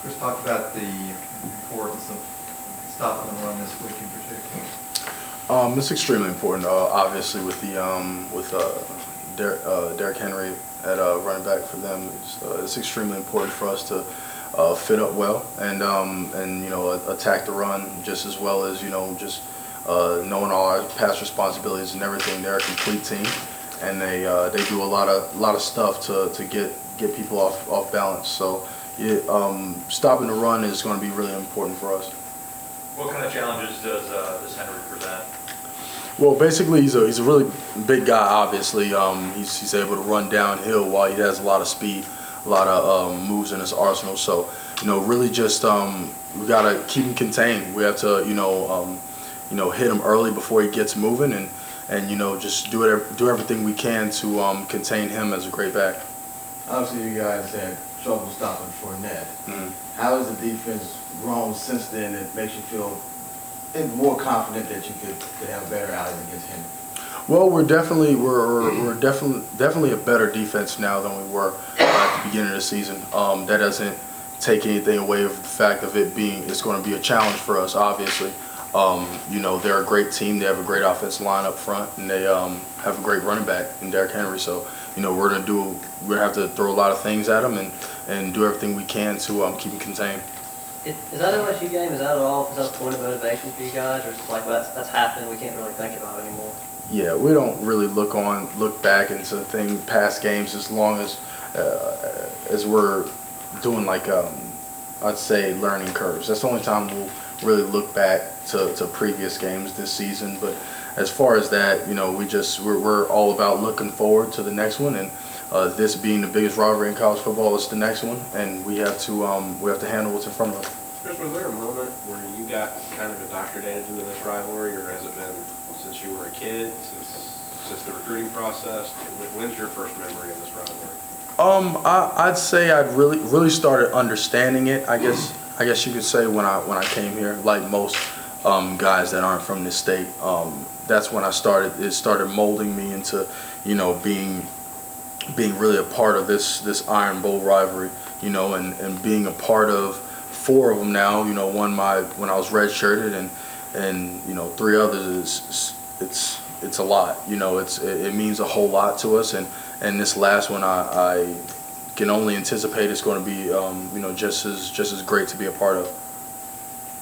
Kris talked about the importance of stopping the run this week in particular. It's extremely important, obviously, with the Derrick Henry at running back for them. It's extremely important for us to fit up well and attack the run just as well as just knowing all our past responsibilities and everything. They're a complete team, and they do a lot of stuff to get people off balance. So stopping the run is going to be really important for us. What kind of challenges does Henry present? Well, basically, he's a really big guy. Obviously, he's able to run downhill while he has a lot of speed, a lot of moves in his arsenal. So, really just we gotta keep him contained. We have to, hit him early before he gets moving, and just do everything we can to contain him as a great back. Obviously, you guys had trouble stopping Fournette. Mm-hmm. How has the defense grown since then that makes you feel more confident that you could have a better outing against him? Well, we're definitely a better defense now than we were at the beginning of the season. That doesn't take anything away from the fact of it's going to be a challenge for us. Obviously, they're a great team. They have a great offensive line up front, and they have a great running back in Derrick Henry. So, we're gonna have to throw a lot of things at them and do everything we can to keep them contained. Is that LSU game? Is that at all? Is that a point of motivation for you guys, or is it like, well, that's happened, we can't really think about it anymore? Yeah, we don't really look back into past games as long as we're doing I'd say learning curves. That's the only time we'll really look back to previous games this season. But as far as that, we're all about looking forward to the next one, and this being the biggest rivalry in college football is the next one, and we have to handle what's in front of us. Kris, was there a moment where you got kind of indoctrinated into this rivalry, or has it been since you were a kid, since the recruiting process? When's your first memory of this rivalry? I'd say I'd really started understanding it. I guess you could say when I came here, like most guys that aren't from this state. That's when it started molding me into being really a part of this Iron Bowl rivalry, and being a part of 4 of them now. When I was redshirted, and 3 others it's a lot. It means a whole lot to us, and this last one I can only anticipate it's going to be just as great to be a part of.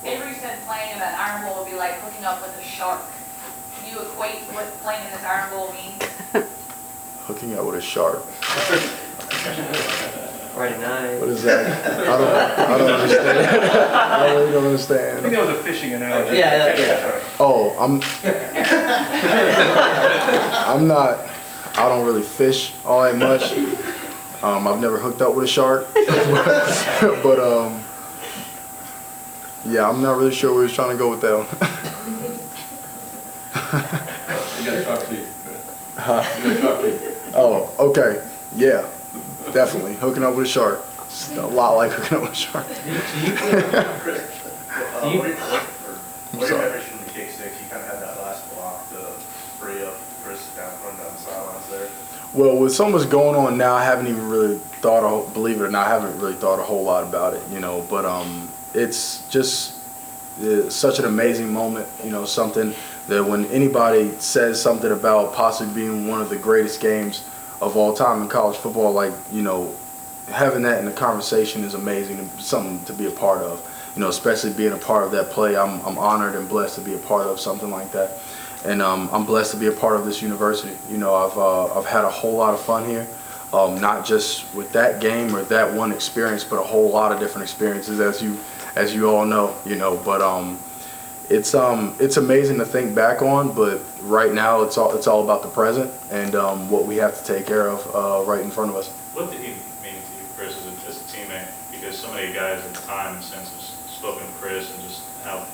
Avery said playing in that Iron Bowl would be like hooking up with a shark. Can you equate what playing in this Iron Bowl means? Hooking up with a shark. Friday night. What is that? I don't understand. I really don't understand. I think that was a fishing analogy. Yeah. Oh, I don't really fish all that much. I've never hooked up with a shark, but yeah, I'm not really sure where he was trying to go with that one. You got a shark teeth. Oh, okay, yeah, definitely hooking up with a shark. It's a lot like hooking up with a shark. Kris, what do you measure from the kick sticks? You kind of had that last block to free up Kris down the sidelines there. Well, with so much going on now, I haven't even really believe it or not, I haven't really thought a whole lot about it, but it's just such an amazing moment, something that when anybody says something about possibly being one of the greatest games of all time in college football, having that in the conversation is amazing and something to be a part of, especially being a part of that play. I'm honored and blessed to be a part of something like that. And I'm blessed to be a part of this university. I've had a whole lot of fun here, not just with that game or that one experience, but a whole lot of different experiences, as you all know. But it's amazing to think back on. But right now, it's all about the present and what we have to take care of right in front of us. What did he mean to you, Kris, as a teammate? Because so many guys at the time and since have spoken to Kris and just how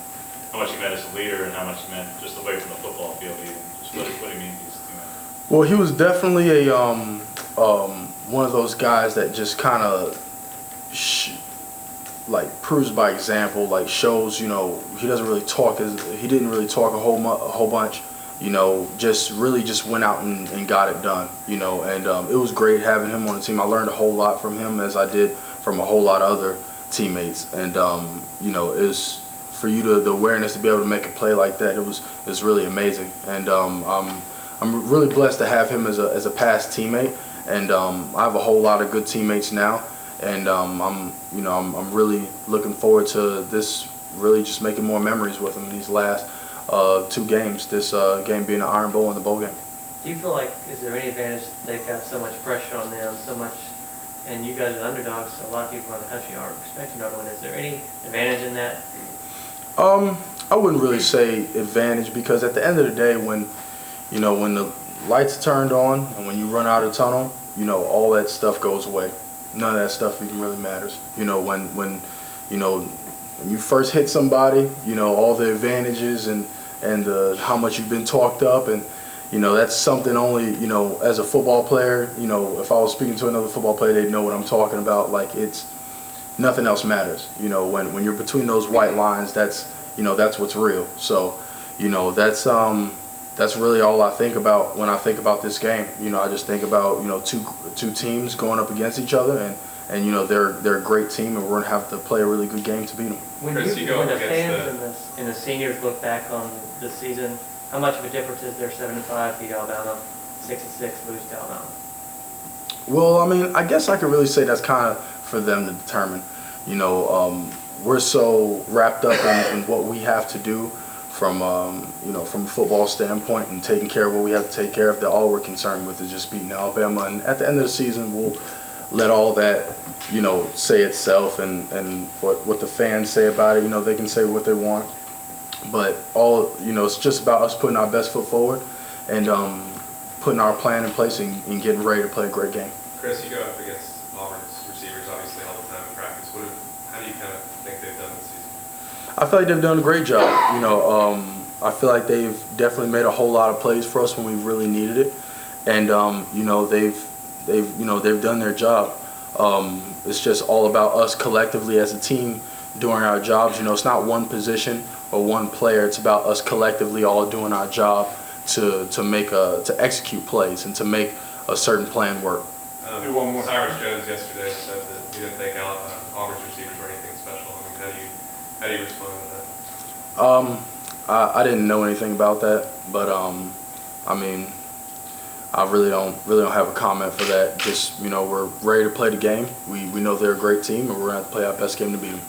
much he meant as a leader and how much he meant just away from the football field even. Just what did he mean to his teammates? Well, he was definitely one of those guys that just kind of proves by example, shows, he doesn't really talk, he didn't really talk a whole bunch, just went out and got it done, and it was great having him on the team. I learned a whole lot from him, as I did from a whole lot of other teammates, and you know, is for you to the awareness to be able to make a play like that. It was really amazing, and I'm really blessed to have him as a past teammate, and I have a whole lot of good teammates now, and I'm really looking forward to this. Really, just making more memories with him in these last 2 games. This game being the Iron Bowl and the bowl game. Do you feel like, is there any advantage they've got so much pressure on them, so much, and you guys are underdogs, so a lot of people around the country aren't expecting to win. Is there any advantage in that? I wouldn't really say advantage, because at the end of the day, when the lights are turned on and when you run out of tunnel, you know, all that stuff goes away. None of that stuff even really matters. You know, when you first hit somebody, you know, all the advantages and how much you've been talked up, and you know, that's something only, you know, as a football player, you know, if I was speaking to another football player, they'd know what I'm talking about. Like, it's nothing else matters. You know, when you're between those white lines, that's what's real. So, you know, that's really all I think about when I think about this game. You know, I just think about, you know, two teams going up against each other, and you know, they're a great team, and we're gonna have to play a really good game to beat them. When the fans and the seniors look back on the season, how much of a difference is there 7-5 beat Alabama, 6-6 lose to Alabama? Well, I mean, I guess I could really say that's kind of for them to determine. You know, we're so wrapped up in what we have to do from you know, from a football standpoint, and taking care of what we have to take care of, that all we're concerned with is just beating Alabama. And at the end of the season, we'll let all that, you know, say itself, and what the fans say about it, you know, they can say what they want. But you know, it's just about us putting our best foot forward and putting our plan in place and getting ready to play a great game. Kris, you go up against Auburn's receivers obviously all the time in practice. How do you kind of think they've done this season? I feel like they've done a great job. You know, I feel like they've definitely made a whole lot of plays for us when we really needed it, and you know, they've done their job. It's just all about us collectively as a team doing our jobs. You know, it's not one position or one player. It's about us collectively all doing our job to execute plays and to make a certain plan work. Cyrus Jones yesterday said that he didn't think Auburn's receivers were anything special. I mean, how do you respond to that? I didn't know anything about that, but I mean, I really don't have a comment for that. Just, you know, we're ready to play the game. We know they're a great team, and we're going to have to play our best game to beat them.